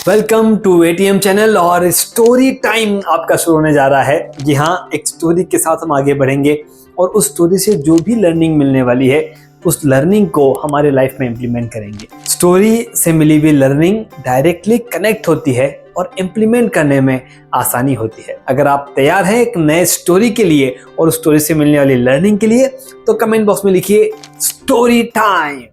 Welcome two ATM channel और story time आपका शुरू होने जा रहा है। जी हाँ, एक स्टोरी के साथ हम आगे बढ़ेंगे और उस स्टोरी से जो भी लर्निंग मिलने वाली है उस लर्निंग को हमारे लाइफ में इम्प्लीमेंट करेंगे। स्टोरी से मिली हुई लर्निंग डायरेक्टली कनेक्ट होती है और इम्प्लीमेंट करने में आसानी होती है। अगर आप तैयार हैं एक नए स्टोरी के लिए और उस स्टोरी से मिलने वाली लर्निंग के लिए तो कमेंट बॉक्स में लिखिए स्टोरी टाइम।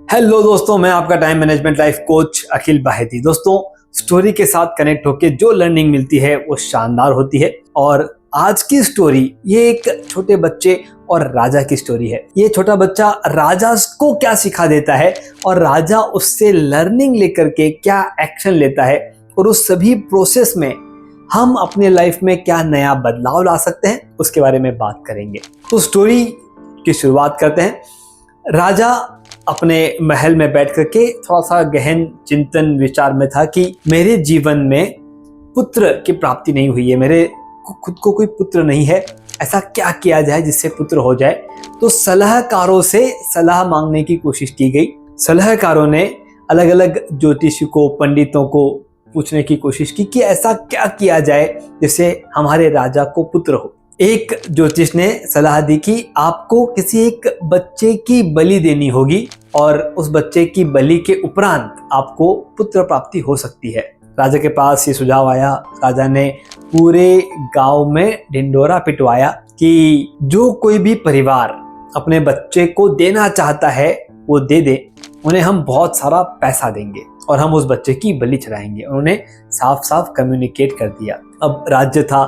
हेलो दोस्तों, मैं आपका टाइम मैनेजमेंट लाइफ कोच अखिल बाहेती। दोस्तों, स्टोरी के साथ कनेक्ट होके जो लर्निंग मिलती है वो शानदार होती है। और आज की स्टोरी ये एक छोटे बच्चे और राजा की स्टोरी है। ये छोटा बच्चा राजा को क्या सिखा देता है और राजा उससे लर्निंग लेकर के क्या एक्शन लेता है और उस सभी प्रोसेस में हम अपने लाइफ में क्या नया बदलाव ला सकते हैं उसके बारे में बात करेंगे। तो स्टोरी की शुरुआत करते हैं। राजा अपने महल में बैठ करके थोड़ा सा गहन चिंतन विचार में था कि मेरे जीवन में पुत्र की प्राप्ति नहीं हुई है, मेरे खुद को कोई पुत्र नहीं है, ऐसा क्या किया जाए जिससे पुत्र हो जाए। तो सलाहकारों से सलाह मांगने की कोशिश की गई। सलाहकारों ने अलग अलग ज्योतिषियों, पंडितों को पूछने की कोशिश की कि ऐसा क्या किया जाए जिससे हमारे राजा को पुत्र हो। एक ज्योतिष ने सलाह दी कि आपको किसी एक बच्चे की बलि देनी होगी और उस बच्चे की बलि के उपरांत आपको पुत्र प्राप्ति हो सकती है। राजा के पास ये सुझाव आया। राजा ने पूरे गांव में ढिंढोरा पिटवाया कि जो कोई भी परिवार अपने बच्चे को देना चाहता है वो दे दे, उन्हें हम बहुत सारा पैसा देंगे और हम उस बच्चे की बलि चढ़ाएंगे। उन्होंने साफ साफ कम्युनिकेट कर दिया। अब राज्य था,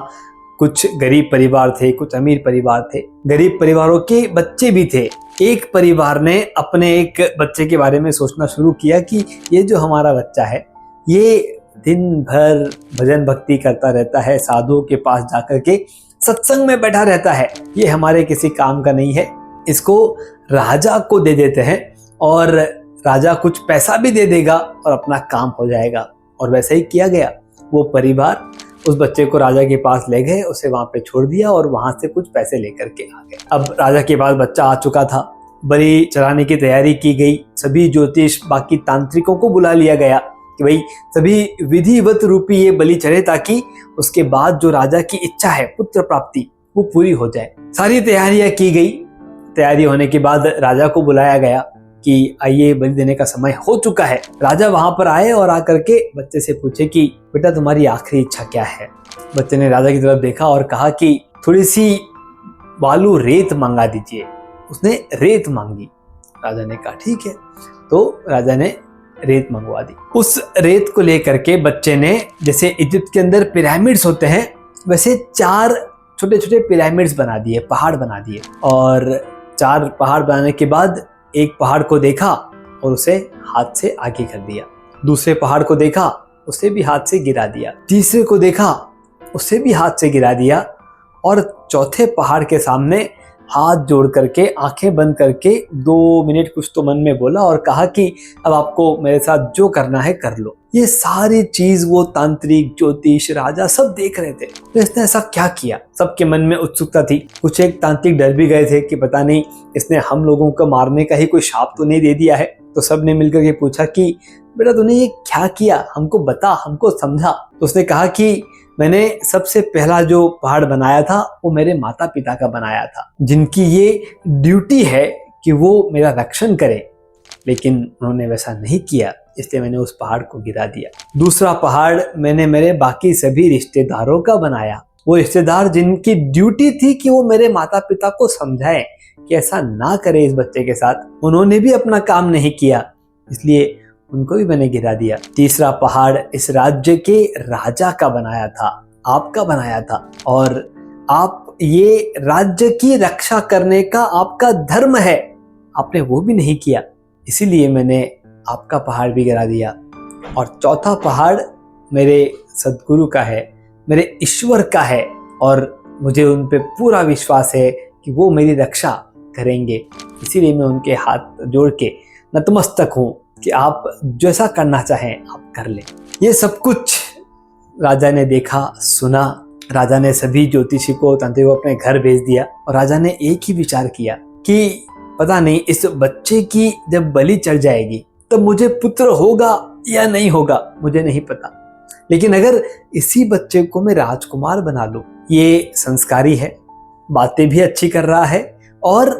कुछ गरीब परिवार थे, कुछ अमीर परिवार थे। गरीब परिवारों के बच्चे भी थे। एक परिवार ने अपने एक बच्चे के बारे में सोचना शुरू किया कि ये जो हमारा बच्चा है ये दिन भर भजन भक्ति करता रहता है, साधुओं के पास जाकर के सत्संग में बैठा रहता है, ये हमारे किसी काम का नहीं है, इसको राजा को दे देते हैं और राजा कुछ पैसा भी दे देगा और अपना काम हो जाएगा। और वैसा ही किया गया। वो परिवार उस बच्चे को राजा के पास ले गए, उसे वहां पे छोड़ दिया और वहां से कुछ पैसे लेकर के आ गए। अब राजा के पास बच्चा आ चुका था, बलि चढ़ाने की तैयारी की गई। सभी ज्योतिष, बाकी तांत्रिकों को बुला लिया गया कि भाई सभी विधिवत रूपी ये बलि चढ़े ताकि उसके बाद जो राजा की इच्छा है पुत्र प्राप्ति वो पूरी हो जाए। सारी तैयारियां की गई। तैयारी होने के बाद राजा को बुलाया गया कि आइए बलि देने का समय हो चुका है। राजा वहां पर आए और आकर के बच्चे से पूछे कि बेटा तुम्हारी आखिरी इच्छा क्या है। बच्चे ने राजा की तरफ देखा और कहा कि थोड़ी सी बालू रेत मंगा दीजिए। उसने रेत मांगी। राजा ने कहा ठीक है। तो राजा ने रेत मंगवा दी। उस रेत को लेकर के बच्चे ने, जैसे इजिप्ट के अंदर पिरामिड्स होते हैं वैसे 4 छोटे छोटे पिरामिड्स बना दिए, पहाड़ बना दिए। और 4 पहाड़ बनाने के बाद एक पहाड़ को देखा और उसे हाथ से आगे कर दिया। दूसरे पहाड़ को देखा, उसे भी हाथ से गिरा दिया। तीसरे को देखा, उसे भी हाथ से गिरा दिया। और चौथे पहाड़ के सामने हाथ जोड़ करके, आंखें बंद करके 2 मिनट कुछ तो मन में बोला और कहा कि अब आपको मेरे साथ जो करना है कर लो। ये सारी चीज वो तांत्रिक, ज्योतिष, राजा सब देख रहे थे। तो इसने ऐसा क्या किया? सबके मन में उत्सुकता थी। कुछ एक तांत्रिक डर भी गए थे कि पता नहीं इसने हम लोगों को मारने का ही कोई शाप तो नहीं दे दिया है। तो सब ने मिलकर के पूछा कि बेटा तूने ये क्या किया, हमको बता, हमको समझा। तो उसने कहा कि मैंने सबसे पहला जो पहाड़ बनाया था वो मेरे माता पिता का बनाया था, जिनकी ये ड्यूटी है कि वो मेरा रक्षण करे, लेकिन उन्होंने वैसा नहीं किया, इसलिए मैंने उस पहाड़ को गिरा दिया। दूसरा पहाड़ मैंने मेरे बाकी सभी रिश्तेदारों का बनाया। वो रिश्तेदार जिनकी ड्यूटी थी कि वो मेरे माता पिता को समझाएं कि ऐसा ना करे इस बच्चे के साथ, उन्होंने भी अपना काम नहीं किया, इसलिए उनको भी मैंने गिरा दिया। तीसरा पहाड़ इस राज्य के राजा का बनाया था, आपका बनाया था, और आप ये राज्य की रक्षा करने का आपका धर्म है, आपने वो भी नहीं किया, इसीलिए मैंने आपका पहाड़ भी गिरा दिया। और चौथा पहाड़ मेरे सद्गुरु का है, मेरे ईश्वर का है, और मुझे उन पे पूरा विश्वास है कि वो मेरी रक्षा करेंगे, इसीलिए मैं उनके हाथ जोड़ के नतमस्तक हूँ कि आप जैसा करना चाहें आप कर लें। ये सब कुछ राजा ने देखा, सुना राजा ने सभी ज्योतिषी को तांत्रिक को अपने घर भेज दिया और राजा ने एक ही विचार किया कि पता नहीं इस बच्चे की जब बलि चढ़ जाएगी तब मुझे पुत्र होगा या नहीं होगा, मुझे नहीं पता, लेकिन अगर इसी बच्चे को मैं राजकुमार बना लूं, ये संस्कारी है, बातें भी अच्छी कर रहा है और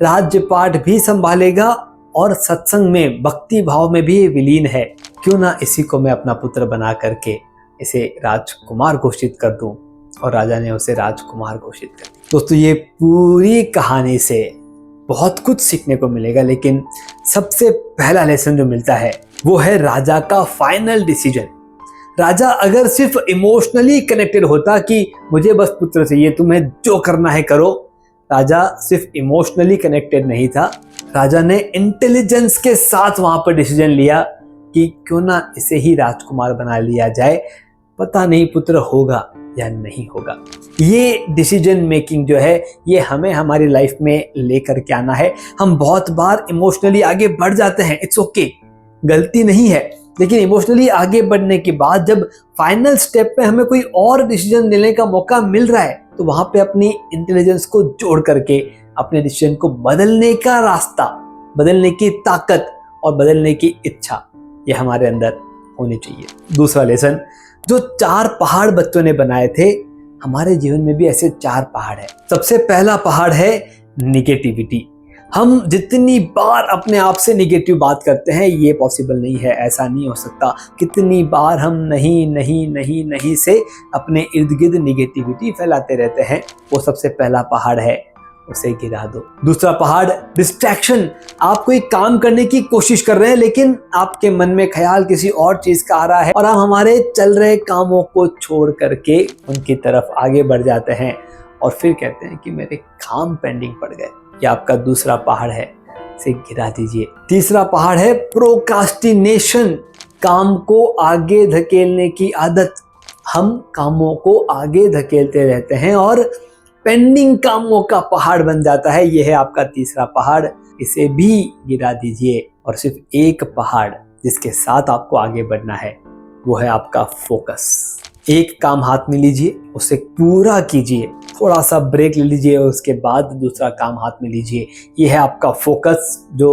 राज्य पाठ भी संभालेगा और सत्संग में भक्ति भाव में भी विलीन है, क्यों ना इसी को मैं अपना पुत्र बना करके इसे राजकुमार घोषित कर दूं। और राजा ने उसे राजकुमार घोषित कर दिया। दोस्तों, ये पूरी कहानी से बहुत कुछ सीखने को मिलेगा, लेकिन सबसे पहला लेसन जो मिलता है वो है राजा का फाइनल डिसीजन। राजा अगर सिर्फ इमोशनली कनेक्टेड होता कि मुझे बस पुत्र चाहिए, तुम्हें जो करना है करो, राजा सिर्फ इमोशनली कनेक्टेड नहीं था, राजा ने इंटेलिजेंस के साथ वहां पर डिसीजन लिया कि क्यों ना इसे ही राजकुमार बना लिया जाए, पता नहीं पुत्र होगा या नहीं होगा। ये डिसीजन मेकिंग जो है ये हमें हमारी लाइफ में लेकर के आना है। हम बहुत बार इमोशनली आगे बढ़ जाते हैं, इट्स ओके, गलती नहीं है, लेकिन इमोशनली आगे बढ़ने के बाद जब फाइनल स्टेप पे हमें कोई और डिसीजन लेने का मौका मिल रहा है तो वहां पे अपनी इंटेलिजेंस को जोड़ करके अपने डिसीजन को बदलने का रास्ता, बदलने की ताकत और बदलने की इच्छा ये हमारे अंदर होनी चाहिए। दूसरा लेसन, जो 4 पहाड़ बच्चों ने बनाए थे, हमारे जीवन में भी ऐसे 4 पहाड़ है। सबसे पहला पहाड़ है निगेटिविटी। हम जितनी बार अपने आप से निगेटिव बात करते हैं, ये पॉसिबल नहीं है, ऐसा नहीं हो सकता, कितनी बार हम नहीं नहीं नहीं नहीं से अपने इर्द गिर्द निगेटिविटी फैलाते रहते हैं, वो सबसे पहला पहाड़ है, उसे गिरा दो। दूसरा पहाड़ डिस्ट्रैक्शन। आप कोई काम करने की कोशिश कर रहे हैं लेकिन आपके मन में ख्याल किसी और चीज का आ रहा है और आप हमारे चल रहे कामों को छोड़ करके उनकी तरफ आगे बढ़ जाते हैं और फिर कहते हैं कि मेरे काम पेंडिंग पड़ गए। ये आपका दूसरा पहाड़ है, इसे गिरा दीजिए। तीसरा पहाड़ है प्रोक्रास्टिनेशन, काम को आगे धकेलने की आदत। हम कामों को आगे धकेलते रहते हैं और पेंडिंग कामों का पहाड़ बन जाता है। यह है आपका तीसरा पहाड़, इसे भी गिरा दीजिए। और सिर्फ एक पहाड़ जिसके साथ आपको आगे बढ़ना है वो है आपका फोकस। एक काम हाथ में लीजिए, उसे पूरा कीजिए, थोड़ा सा ब्रेक ले लीजिए और उसके बाद दूसरा काम हाथ में लीजिए। यह है आपका फोकस जो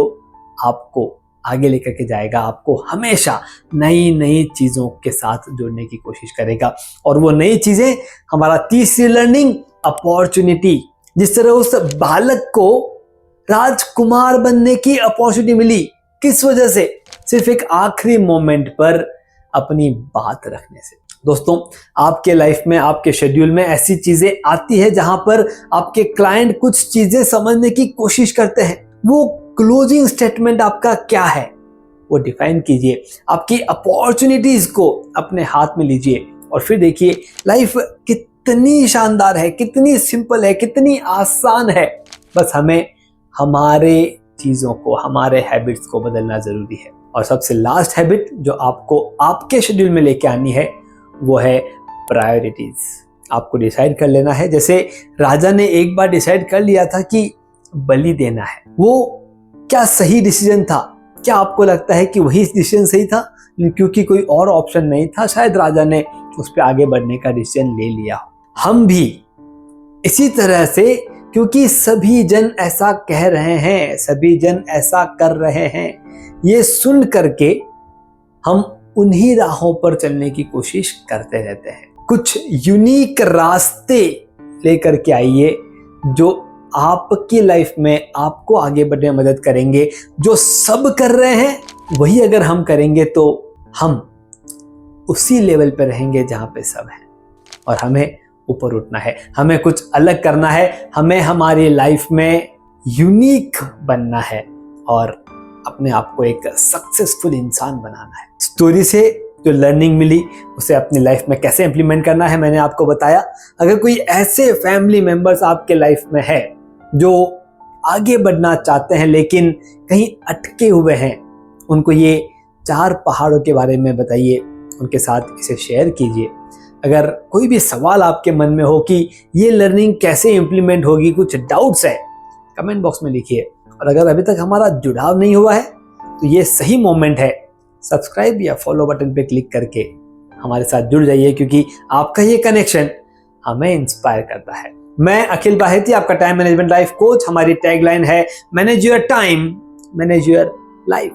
आपको आगे लेकर के जाएगा, आपको हमेशा नई नई चीज़ों के साथ जोड़ने की कोशिश करेगा। और वो नई चीज़ें, हमारा तीसरी लर्निंग, अपॉर्चुनिटी। जिस तरह उस बालक को राजकुमार बनने की अपॉर्चुनिटी मिली, किस वजह से? सिर्फ एक आखिरी मोमेंट पर अपनी बात रखने से। दोस्तों, आपके लाइफ में, आपके शेड्यूल में ऐसी चीजें आती है जहां पर आपके क्लाइंट कुछ चीजें समझने की कोशिश करते हैं। वो क्लोजिंग स्टेटमेंट आपका क्या है वो डिफाइन कीजिए। आपकी अपॉर्चुनिटीज को अपने हाथ में लीजिए और फिर देखिए लाइफ कितनी शानदार है, कितनी सिंपल है, कितनी आसान है। बस हमें हमारे चीजों को, हमारे हैबिट्स को बदलना जरूरी है। और सबसे लास्ट हैबिट जो आपको आपके शेड्यूल में लेके आनी है वो है प्रायोरिटीज। आपको डिसाइड कर लेना है। जैसे राजा ने एक बार डिसाइड कर लिया था कि बलि देना है, वो क्या सही डिसीजन था? क्या आपको लगता है कि वही डिसीजन सही था? क्योंकि कोई और ऑप्शन नहीं था, शायद राजा ने उस पर आगे बढ़ने का डिसीजन ले लिया। हम भी इसी तरह से, क्योंकि सभी जन ऐसा कह रहे हैं, सभी जन ऐसा कर रहे हैं, ये सुन करके हम उन्हीं राहों पर चलने की कोशिश करते रहते हैं। कुछ यूनिक रास्ते लेकर के आइए जो आपकी लाइफ में आपको आगे बढ़ने में मदद करेंगे। जो सब कर रहे हैं वही अगर हम करेंगे तो हम उसी लेवल पे रहेंगे जहां पे सब है। और हमें ऊपर उठना है, हमें कुछ अलग करना है, हमें हमारी लाइफ में यूनिक बनना है और अपने आप को एक सक्सेसफुल इंसान बनाना है। स्टोरी से जो लर्निंग मिली उसे अपनी लाइफ में कैसे इंप्लीमेंट करना है मैंने आपको बताया। अगर कोई ऐसे फैमिली मेंबर्स आपके लाइफ में है जो आगे बढ़ना चाहते हैं लेकिन कहीं अटके हुए हैं, उनको ये 4 पहाड़ों के बारे में बताइए, उनके साथ इसे शेयर कीजिए। अगर कोई भी सवाल आपके मन में हो कि ये लर्निंग कैसे इंप्लीमेंट होगी, कुछ डाउट्स है, कमेंट बॉक्स में लिखिए। और अगर अभी तक हमारा जुड़ाव नहीं हुआ है तो ये सही मोमेंट है, सब्सक्राइब या फॉलो बटन पे क्लिक करके हमारे साथ जुड़ जाइए, क्योंकि आपका ये कनेक्शन हमें इंस्पायर करता है। मैं अखिल बाहेती, आपका टाइम मैनेजमेंट लाइफ कोच। हमारी टैगलाइन है manage your time, manage your life.